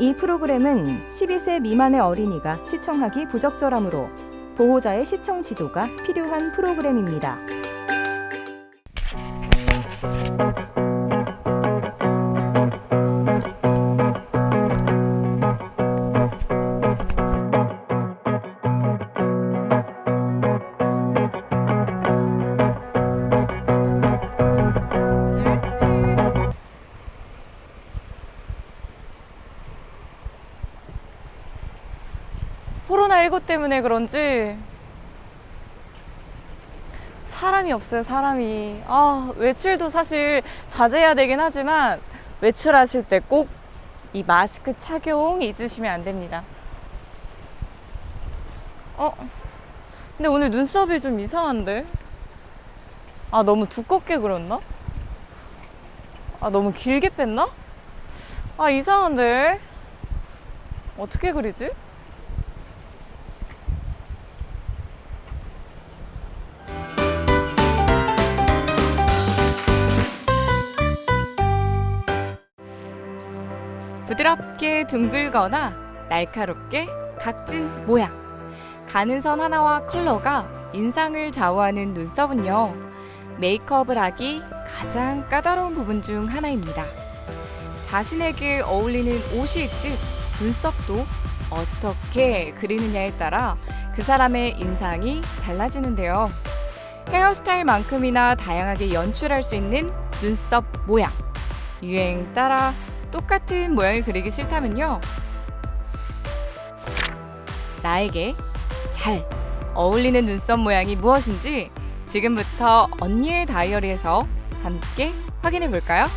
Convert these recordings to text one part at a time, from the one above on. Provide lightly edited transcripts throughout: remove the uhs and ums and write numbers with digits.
이 프로그램은 12세 미만의 어린이가 시청하기 부적절하므로 보호자의 시청 지도가 필요한 프로그램입니다. 코로나19 때문에 그런지 사람이 없어요, 사람이. 외출도 사실 자제해야 되긴 하지만 외출하실 때 꼭 이 마스크 착용 잊으시면 안 됩니다. 근데 오늘 눈썹이 좀 이상한데? 너무 두껍게 그렸나? 너무 길게 뺐나? 이상한데? 어떻게 그리지? 부드럽게 둥글거나 날카롭게 각진 모양. 가는 선 하나와 컬러가 인상을 좌우하는 눈썹은요, 메이크업을 하기 가장 까다로운 부분 중 하나입니다. 자신에게 어울리는 옷이 있듯 눈썹도 어떻게 그리느냐에 따라 그 사람의 인상이 달라지는데요. 헤어스타일만큼이나 다양하게 연출할 수 있는 눈썹 모양. 유행 따라 똑같은 모양을 그리기 싫다면요, 나에게 잘 어울리는 눈썹 모양이 무엇인지 지금부터 언니의 다이어리에서 함께 확인해 볼까요?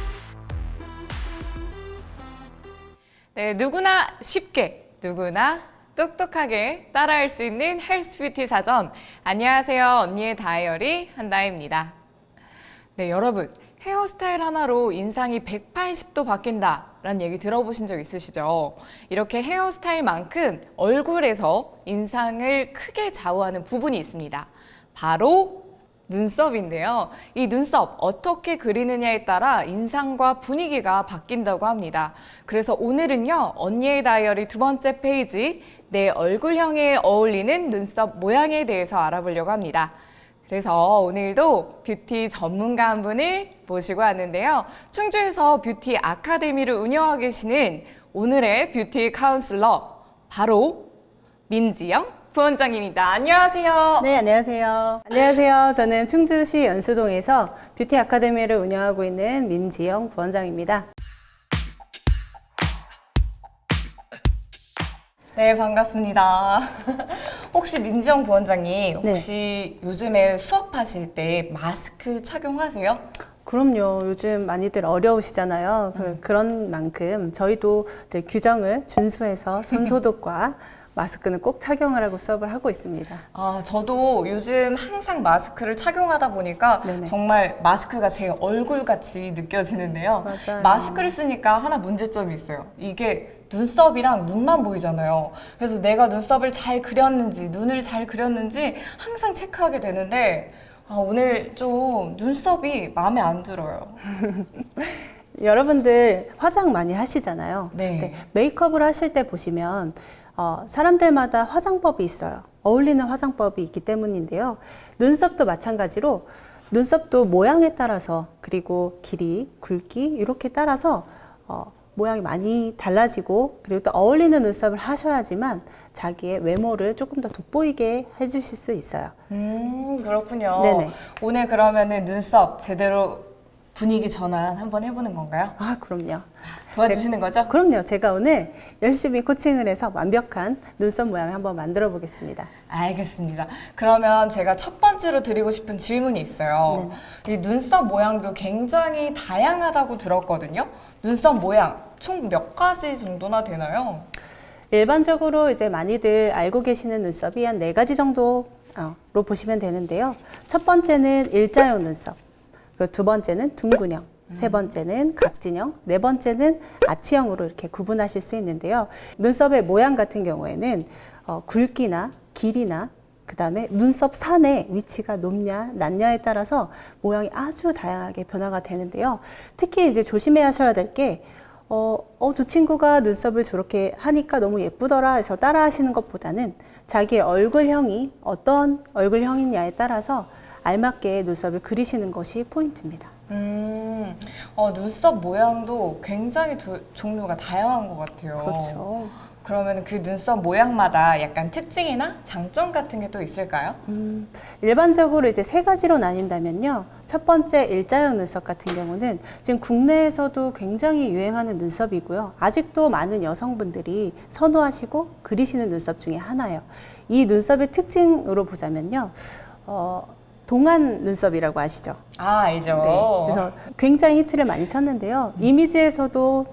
네, 누구나 쉽게, 누구나 똑똑하게 따라할 수 있는 헬스 뷰티 사전. 안녕하세요, 언니의 다이어리 한다혜입니다. 네, 여러분, 헤어스타일 하나로 인상이 180도 바뀐다 라는 얘기 들어보신 적 있으시죠? 이렇게 헤어스타일만큼 얼굴에서 인상을 크게 좌우하는 부분이 있습니다. 바로 눈썹인데요. 이 눈썹 어떻게 그리느냐에 따라 인상과 분위기가 바뀐다고 합니다. 그래서 오늘은요, 언니의 다이어리 2번째 페이지, 내 얼굴형에 어울리는 눈썹 모양에 대해서 알아보려고 합니다. 그래서 오늘도 뷰티 전문가 한 분을 모시고 왔는데요. 충주에서 뷰티 아카데미를 운영하고 계시는 오늘의 뷰티 카운슬러, 바로 민지영 부원장입니다. 안녕하세요. 네, 안녕하세요. 안녕하세요. 저는 충주시 연수동에서 뷰티 아카데미를 운영하고 있는 민지영 부원장입니다. 네, 반갑습니다. 혹시 민지영 부원장님, 혹시 요즘에 수업하실 때 마스크 착용하세요? 그럼요. 요즘 많이들 어려우시잖아요. 그런 만큼 저희도 이제 규정을 준수해서 손소독과 마스크는 꼭 착용을 하고 수업을 하고 있습니다. 저도 요즘 항상 마스크를 착용하다 보니까 네네. 정말 마스크가 제 얼굴같이 느껴지는데요. 맞아요. 마스크를 쓰니까 하나 문제점이 있어요. 이게 눈썹이랑 눈만 보이잖아요. 그래서 내가 눈썹을 잘 그렸는지, 눈을 잘 그렸는지 항상 체크하게 되는데 오늘 좀 눈썹이 마음에 안 들어요. 여러분들 화장 많이 하시잖아요. 네. 메이크업을 하실 때 보시면 사람들마다 화장법이 있어요. 어울리는 화장법이 있기 때문인데요. 눈썹도 마찬가지로 눈썹도 모양에 따라서, 그리고 길이, 굵기 이렇게 따라서 모양이 많이 달라지고, 그리고 또 어울리는 눈썹을 하셔야지만 자기의 외모를 조금 더 돋보이게 해주실 수 있어요. 그렇군요. 네네. 오늘 그러면은 눈썹 제대로 분위기 전환 한번 해보는 건가요? 그럼요. 도와주시는 거죠? 그럼요. 제가 오늘 열심히 코칭을 해서 완벽한 눈썹 모양을 한번 만들어 보겠습니다. 알겠습니다. 그러면 제가 첫 번째로 드리고 싶은 질문이 있어요. 이 눈썹 모양도 굉장히 다양하다고 들었거든요. 눈썹 모양 총 몇 가지 정도나 되나요? 일반적으로 이제 많이들 알고 계시는 눈썹이 한 4가지 정도로 보시면 되는데요. 첫 번째는 일자형 눈썹, 그리고 두 번째는 둥근형, 세 번째는 각진형, 네 번째는 아치형으로 이렇게 구분하실 수 있는데요. 눈썹의 모양 같은 경우에는 굵기나 길이나 그 다음에 눈썹 산의 위치가 높냐 낮냐에 따라서 모양이 아주 다양하게 변화가 되는데요. 특히 이제 조심해야 하셔야 될 게 저 친구가 눈썹을 저렇게 하니까 너무 예쁘더라 해서 따라 하시는 것보다는 자기의 얼굴형이 어떤 얼굴형이냐에 따라서 알맞게 눈썹을 그리시는 것이 포인트입니다. 눈썹 모양도 굉장히 종류가 다양한 것 같아요. 그렇죠. 그러면 그 눈썹 모양마다 약간 특징이나 장점 같은 게 또 있을까요? 일반적으로 이제 세 가지로 나뉜다면요. 첫 번째 일자형 눈썹 같은 경우는 지금 국내에서도 굉장히 유행하는 눈썹이고요. 아직도 많은 여성분들이 선호하시고 그리시는 눈썹 중에 하나예요. 이 눈썹의 특징으로 보자면요. 동안 눈썹이라고 아시죠? 알죠. 네. 그래서 굉장히 히트를 많이 쳤는데요. 이미지에서도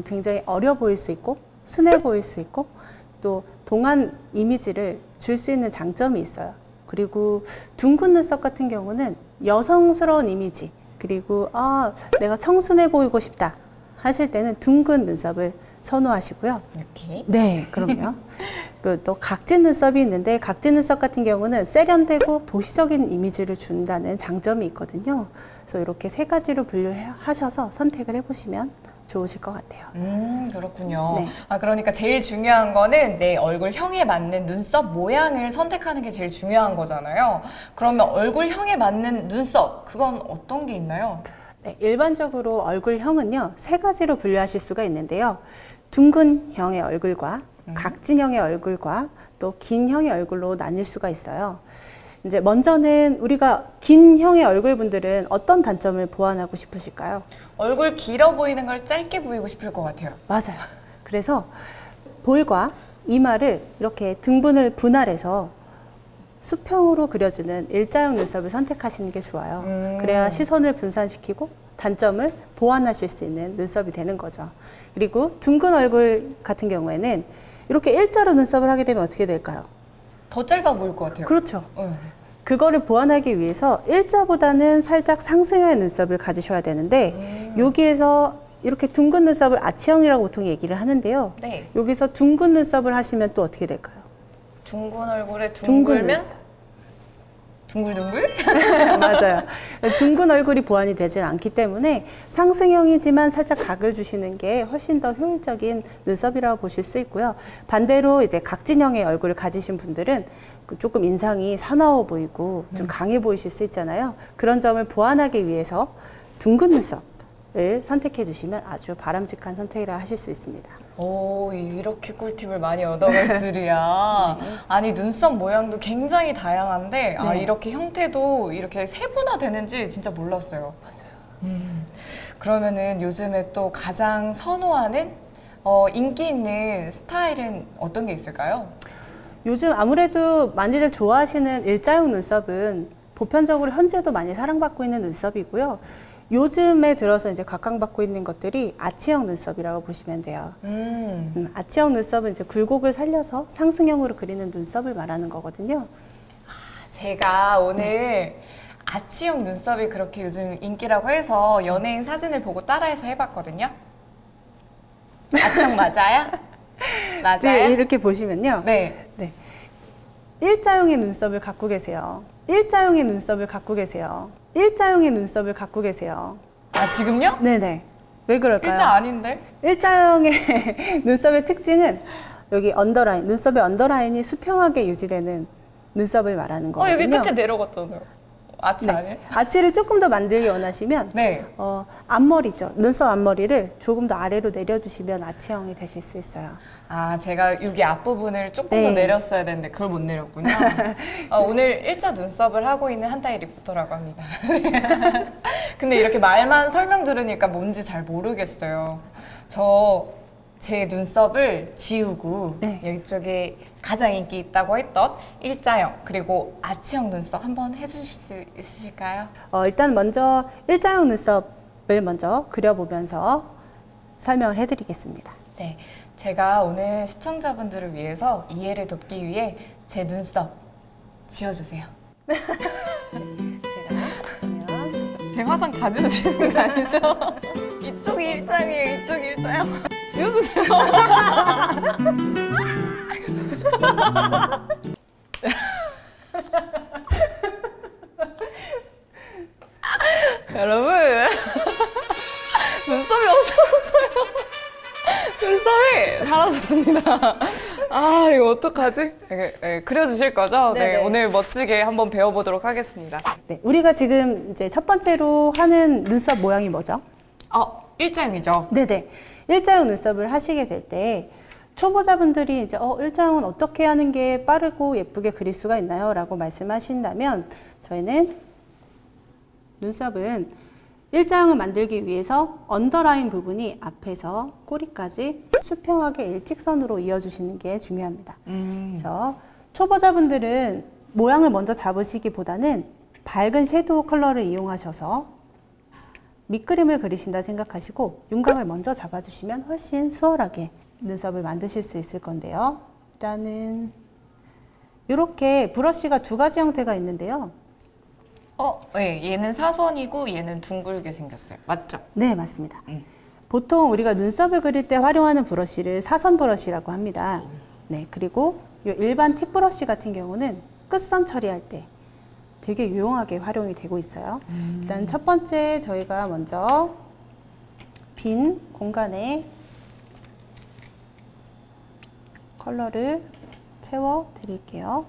굉장히 어려 보일 수 있고 순해 보일 수 있고 또 동안 이미지를 줄 수 있는 장점이 있어요. 그리고 둥근 눈썹 같은 경우는 여성스러운 이미지 그리고 내가 청순해 보이고 싶다 하실 때는 둥근 눈썹을 선호하시고요. 이렇게? 네, 그럼요. 그리고 또 각진 눈썹이 있는데 각진 눈썹 같은 경우는 세련되고 도시적인 이미지를 준다는 장점이 있거든요. 그래서 이렇게 세 가지로 분류하셔서 선택을 해보시면 좋으실 것 같아요. 그렇군요. 네. 그러니까 제일 중요한 거는 내 얼굴형에 맞는 눈썹 모양을 선택하는 게 제일 중요한 거잖아요. 그러면 얼굴형에 맞는 눈썹, 그건 어떤 게 있나요? 네, 일반적으로 얼굴형은요, 세 가지로 분류하실 수가 있는데요. 둥근형의 얼굴과 각진형의 얼굴과 또 긴형의 얼굴로 나뉠 수가 있어요. 이제 먼저는 우리가 긴형의 얼굴분들은 어떤 단점을 보완하고 싶으실까요? 얼굴 길어 보이는 걸 짧게 보이고 싶을 것 같아요. 맞아요. 그래서 볼과 이마를 이렇게 등분을 분할해서 수평으로 그려주는 일자형 눈썹을 선택하시는 게 좋아요. 그래야 시선을 분산시키고 단점을 보완하실 수 있는 눈썹이 되는 거죠. 그리고 둥근 얼굴 같은 경우에는 이렇게 일자로 눈썹을 하게 되면 어떻게 될까요? 더 짧아 보일 것 같아요. 그렇죠. 그거를 보완하기 위해서 일자보다는 살짝 상승형의 눈썹을 가지셔야 되는데 여기에서 이렇게 둥근 눈썹을 아치형이라고 보통 얘기를 하는데요. 네. 여기서 둥근 눈썹을 하시면 또 어떻게 될까요? 둥근 얼굴에 둥근 둥글면? 눈썹. 둥글둥글? 맞아요. 둥근 얼굴이 보완이 되질 않기 때문에 상승형이지만 살짝 각을 주시는 게 훨씬 더 효율적인 눈썹이라고 보실 수 있고요. 반대로 이제 각진형의 얼굴을 가지신 분들은 조금 인상이 사나워 보이고 좀 강해 보이실 수 있잖아요. 그런 점을 보완하기 위해서 둥근 눈썹을 선택해 주시면 아주 바람직한 선택이라 하실 수 있습니다. 이렇게 꿀팁을 많이 얻어갈 줄이야. 아니, 눈썹 모양도 굉장히 다양한데, 네. 이렇게 형태도 이렇게 세분화되는지 진짜 몰랐어요. 맞아요. 그러면은 요즘에 또 가장 선호하는 인기 있는 스타일은 어떤 게 있을까요? 요즘 아무래도 많이들 좋아하시는 일자형 눈썹은 보편적으로 현재도 많이 사랑받고 있는 눈썹이고요. 요즘에 들어서 이제 각광받고 있는 것들이 아치형 눈썹이라고 보시면 돼요. 아치형 눈썹은 이제 굴곡을 살려서 상승형으로 그리는 눈썹을 말하는 거거든요. 제가 오늘 아치형 눈썹이 그렇게 요즘 인기라고 해서 연예인 사진을 보고 따라해서 해봤거든요. 아치형 맞아요? 맞아요? 이렇게 보시면요. 네. 일자형의 눈썹을 갖고 계세요. 일자형의 눈썹을 갖고 계세요. 일자형의 눈썹을 갖고 계세요. 지금요? 네네. 왜 그럴까요? 일자 아닌데? 일자형의 눈썹의 특징은 여기 언더라인, 눈썹의 언더라인이 수평하게 유지되는 눈썹을 말하는 거거든요. 여기 끝에 내려갔잖아요. 아치 네. 아니에요? 아치를 조금 더 만들기 원하시면 네. 앞머리죠. 눈썹 앞머리를 조금 더 아래로 내려주시면 아치형이 되실 수 있어요. 제가 여기 앞부분을 조금 네. 더 내렸어야 되는데 그걸 못 내렸군요. 오늘 일자 눈썹을 하고 있는 한다희 리포터라고 합니다. 근데 이렇게 말만 설명 들으니까 뭔지 잘 모르겠어요. 제 눈썹을 지우고 네. 이쪽에 가장 인기 있다고 했던 일자형 그리고 아치형 눈썹 한번 해주실 수 있으실까요? 일단 먼저 일자형 눈썹을 먼저 그려보면서 설명을 해드리겠습니다. 네, 제가 오늘 시청자분들을 위해서 이해를 돕기 위해 제 눈썹 지워주세요. 제가 그러면 제 화장 다 지워주시는 거 아니죠? 이쪽이 일상이에요, 이쪽이 일자형. 지워주세요. 여러분, 눈썹이 없어졌어요. 눈썹이 사라졌습니다. 아, 이거 어떡하지? 그려주실 거죠? 네, 네네. 오늘 멋지게 한번 배워보도록 하겠습니다. 네, 우리가 지금 이제 첫 번째로 하는 눈썹 모양이 뭐죠? 일자형이죠? 네네. 일자형 눈썹을 하시게 될 때 초보자분들이 이제 일자형은 어떻게 하는 게 빠르고 예쁘게 그릴 수가 있나요? 라고 말씀하신다면 저희는 눈썹은 일자형을 만들기 위해서 언더라인 부분이 앞에서 꼬리까지 수평하게 일직선으로 이어주시는 게 중요합니다. 그래서 초보자분들은 모양을 먼저 잡으시기보다는 밝은 섀도우 컬러를 이용하셔서 밑그림을 그리신다 생각하시고 윤곽을 먼저 잡아주시면 훨씬 수월하게 눈썹을 만드실 수 있을 건데요. 일단은 이렇게 브러쉬가 두 가지 형태가 있는데요. 네, 얘는 사선이고 얘는 둥글게 생겼어요. 맞죠? 네, 맞습니다. 보통 우리가 눈썹을 그릴 때 활용하는 브러쉬를 사선 브러쉬라고 합니다. 네, 그리고 이 일반 팁 브러쉬 같은 경우는 끝선 처리할 때 되게 유용하게 활용이 되고 있어요. 일단 첫 번째 저희가 먼저 빈 공간에 컬러를 채워 드릴게요.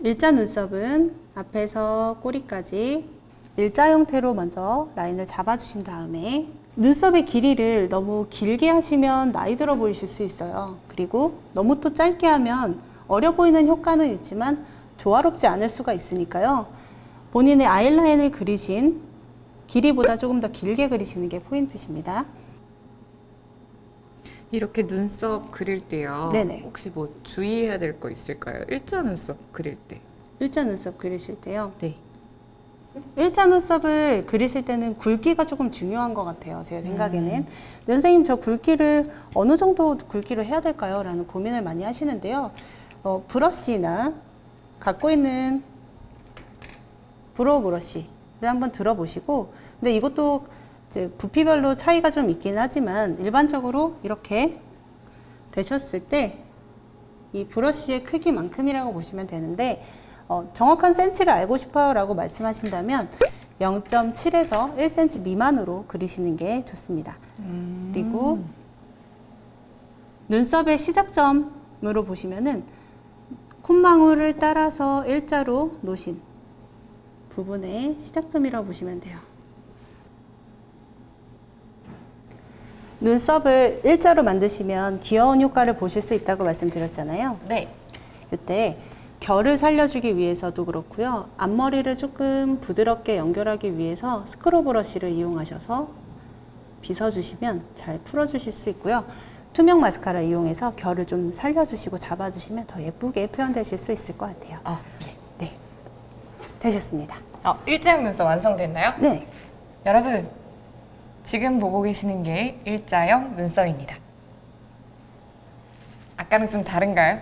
일자 눈썹은 앞에서 꼬리까지 일자 형태로 먼저 라인을 잡아주신 다음에 눈썹의 길이를 너무 길게 하시면 나이 들어 보이실 수 있어요. 그리고 너무 또 짧게 하면 어려 보이는 효과는 있지만 조화롭지 않을 수가 있으니까요. 본인의 아이라인을 그리신 길이보다 조금 더 길게 그리시는 게 포인트십니다. 이렇게 눈썹 그릴 때요. 네네. 혹시 뭐 주의해야 될 거 있을까요? 일자 눈썹 그릴 때. 일자 눈썹 그리실 때요. 네. 일자 눈썹을 그리실 때는 굵기가 조금 중요한 것 같아요. 제 생각에는. 선생님, 저 굵기를 어느 정도 굵기로 해야 될까요? 라는 고민을 많이 하시는데요. 브러쉬나 갖고 있는 브로우 브러쉬를 한번 들어보시고, 근데 이것도 이제 부피별로 차이가 좀 있긴 하지만 일반적으로 이렇게 되셨을 때 이 브러쉬의 크기만큼이라고 보시면 되는데, 정확한 센치를 알고 싶어요 라고 말씀하신다면 0.7에서 1cm 미만으로 그리시는 게 좋습니다. 그리고 눈썹의 시작점으로 보시면은 콧망울을 따라서 일자로 놓으신 부분의 시작점이라고 보시면 돼요. 눈썹을 일자로 만드시면 귀여운 효과를 보실 수 있다고 말씀드렸잖아요. 네. 이때 결을 살려주기 위해서도 그렇고요. 앞머리를 조금 부드럽게 연결하기 위해서 스크루 브러쉬를 이용하셔서 빗어주시면 잘 풀어주실 수 있고요. 투명 마스카라 이용해서 결을 좀 살려주시고 잡아주시면 더 예쁘게 표현되실 수 있을 것 같아요. 네. 네, 되셨습니다. 일자형 눈썹 완성됐나요? 네, 여러분, 지금 보고 계시는 게 일자형 눈썹입니다. 아까랑 좀 다른가요?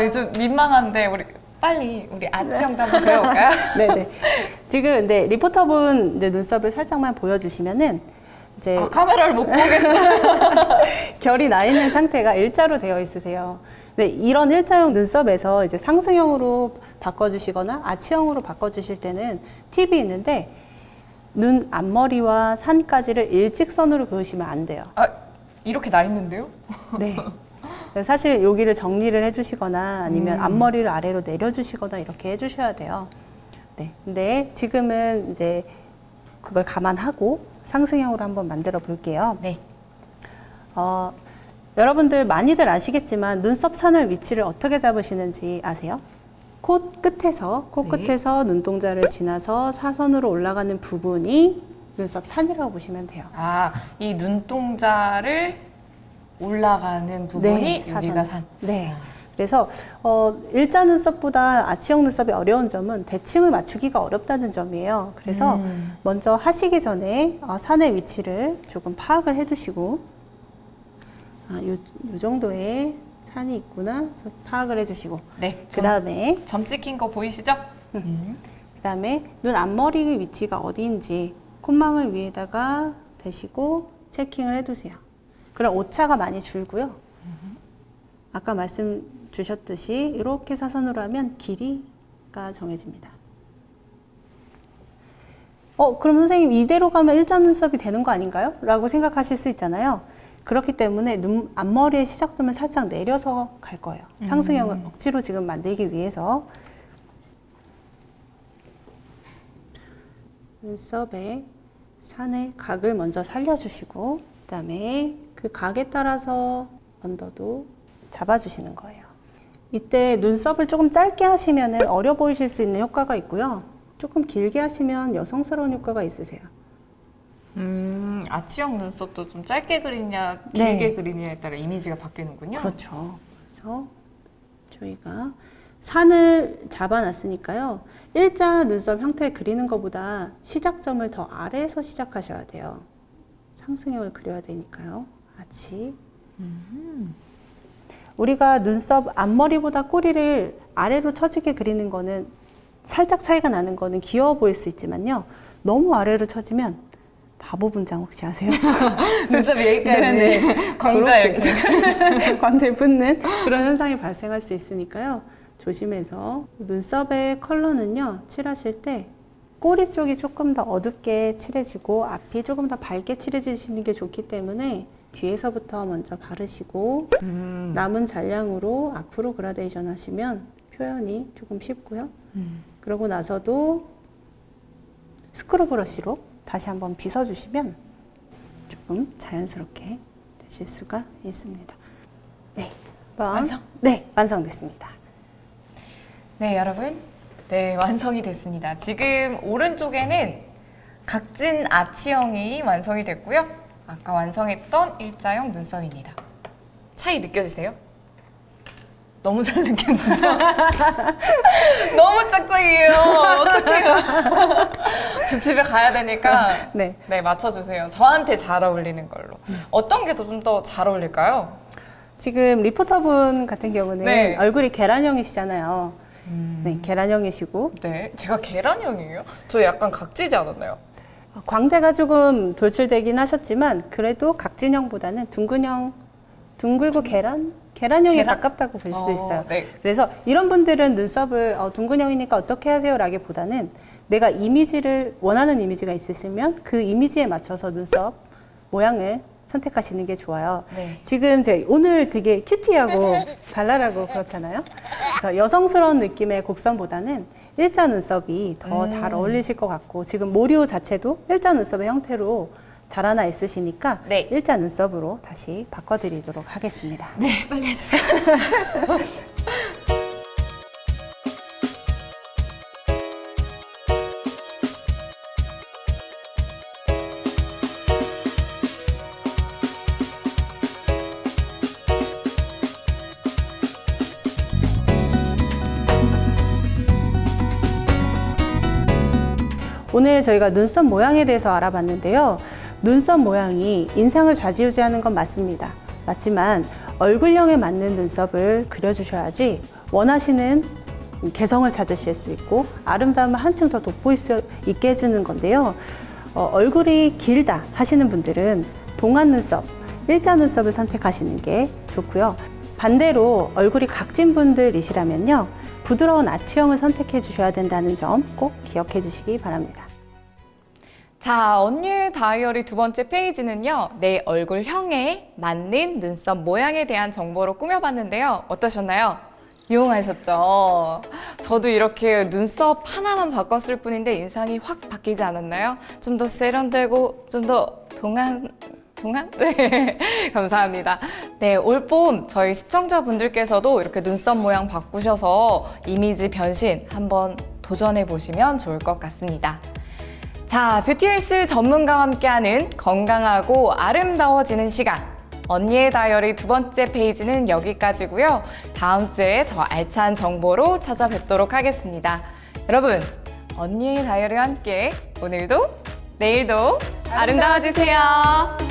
이거 좀 민망한데 우리 아치형도 한번 그려볼까요? 네네. 지금 근데 리포터분 이제 눈썹을 살짝만 보여주시면은 이제 카메라를 못 보겠어요. 결이 나 있는 상태가 일자로 되어 있으세요. 네, 이런 일자형 눈썹에서 이제 상승형으로 바꿔주시거나 아치형으로 바꿔주실 때는 팁이 있는데 눈 앞머리와 산까지를 일직선으로 그으시면 안 돼요. 이렇게 나 있는데요? 네. 사실 여기를 정리를 해주시거나 아니면 앞머리를 아래로 내려주시거나 이렇게 해주셔야 돼요. 네. 근데 지금은 이제 그걸 감안하고 상승형으로 한번 만들어 볼게요. 네. 여러분들 많이들 아시겠지만 눈썹 산을 위치를 어떻게 잡으시는지 아세요? 코 끝에서 눈동자를 지나서 사선으로 올라가는 부분이 눈썹 산이라고 보시면 돼요. 이 눈동자를 올라가는 부분이 여기가 산. 네. 그래서 일자 눈썹보다 아치형 눈썹이 어려운 점은 대칭을 맞추기가 어렵다는 점이에요. 그래서 먼저 하시기 전에 산의 위치를 조금 파악을 해두시고 요 정도의 산이 있구나 파악을 해주시고 네. 그 다음에 점 찍힌 거 보이시죠? 그 다음에 눈 앞머리 위치가 어디인지 콧망울 위에다가 대시고 체킹을 해두세요. 그럼 오차가 많이 줄고요. 아까 말씀 주셨듯이 이렇게 사선으로 하면 길이가 정해집니다. 그럼 선생님 이대로 가면 일자 눈썹이 되는 거 아닌가요? 라고 생각하실 수 있잖아요. 그렇기 때문에 앞머리의 시작점을 살짝 내려서 갈 거예요. 상승형을 억지로 지금 만들기 위해서. 눈썹의 산의 각을 먼저 살려주시고, 그 다음에 그 각에 따라서 언더도 잡아주시는 거예요. 이때 눈썹을 조금 짧게 하시면 어려 보이실 수 있는 효과가 있고요. 조금 길게 하시면 여성스러운 효과가 있으세요. 아치형 눈썹도 좀 짧게 그리냐 길게 네. 그리냐에 따라 이미지가 바뀌는군요. 그렇죠. 그래서 저희가 산을 잡아놨으니까요. 일자 눈썹 형태 그리는 것보다 시작점을 더 아래에서 시작하셔야 돼요. 상승형을 그려야 되니까요. 아치. 우리가 눈썹 앞머리보다 꼬리를 아래로 처지게 그리는 거는 살짝 차이가 나는 거는 귀여워 보일 수 있지만요. 너무 아래로 처지면 바보 분장 혹시 아세요? 눈썹이 여기까지 네네. 광자 그렇게 이렇게. 광대 붙는 그런 현상이 발생할 수 있으니까요. 조심해서 눈썹의 컬러는요. 칠하실 때 꼬리 쪽이 조금 더 어둡게 칠해지고 앞이 조금 더 밝게 칠해지시는 게 좋기 때문에 뒤에서부터 먼저 바르시고 남은 잔량으로 앞으로 그라데이션 하시면 표현이 조금 쉽고요. 그러고 나서도 스크루 브러쉬로 다시 한번 빗어주시면 조금 자연스럽게 되실 수가 있습니다. 네, 완성? 네, 완성됐습니다. 네, 여러분. 네, 완성이 됐습니다. 지금 오른쪽에는 각진 아치형이 완성이 됐고요. 아까 완성했던 일자형 눈썹입니다. 차이 느껴지세요? 너무 잘 느껴지죠? 너무 짝짝이에요. 어떡해요. 저 집에 가야 되니까 네. 네, 맞춰주세요. 저한테 잘 어울리는 걸로. 어떤 게 좀 더 잘 어울릴까요? 지금 리포터분 같은 경우는 네. 얼굴이 계란형이시잖아요. 네, 계란형이시고 네, 제가 계란형이에요? 저 약간 각지지 않았나요? 광대가 조금 돌출되긴 하셨지만 그래도 각진형보다는 둥근형, 둥글고 계란형에 계란? 가깝다고 볼 수 있어요. 네. 그래서 이런 분들은 눈썹을 둥근형이니까 어떻게 하세요? 라기보다는 내가 원하는 이미지가 있으시면 그 이미지에 맞춰서 눈썹 모양을 선택하시는 게 좋아요. 네. 지금 오늘 되게 큐티하고 발랄하고 그렇잖아요. 그래서 여성스러운 느낌의 곡선보다는 일자 눈썹이 더 잘 어울리실 것 같고 지금 모리오 자체도 일자 눈썹의 형태로 자라나 있으시니까 네. 일자 눈썹으로 다시 바꿔드리도록 하겠습니다. 네, 빨리 해주세요. 오늘 저희가 눈썹 모양에 대해서 알아봤는데요. 눈썹 모양이 인상을 좌지우지하는 건 맞습니다. 맞지만 얼굴형에 맞는 눈썹을 그려주셔야지 원하시는 개성을 찾으실 수 있고 아름다움을 한층 더 돋보일 수 있게 해주는 건데요. 얼굴이 길다 하시는 분들은 동안 눈썹, 일자 눈썹을 선택하시는 게 좋고요. 반대로 얼굴이 각진 분들이시라면요. 부드러운 아치형을 선택해 주셔야 된다는 점 꼭 기억해 주시기 바랍니다. 자, 언니의 다이어리 두 번째 페이지는요. 내 얼굴형에 맞는 눈썹 모양에 대한 정보로 꾸며봤는데요. 어떠셨나요? 유용하셨죠? 저도 이렇게 눈썹 하나만 바꿨을 뿐인데 인상이 확 바뀌지 않았나요? 좀 더 세련되고 좀 더 동안? 네, 감사합니다. 네, 올봄 저희 시청자분들께서도 이렇게 눈썹 모양 바꾸셔서 이미지 변신 한번 도전해 보시면 좋을 것 같습니다. 자, 뷰티헬스 전문가와 함께하는 건강하고 아름다워지는 시간. 언니의 다이어리 두 번째 페이지는 여기까지고요. 다음 주에 더 알찬 정보로 찾아뵙도록 하겠습니다. 여러분, 언니의 다이어리와 함께 오늘도 내일도 아름다워지세요.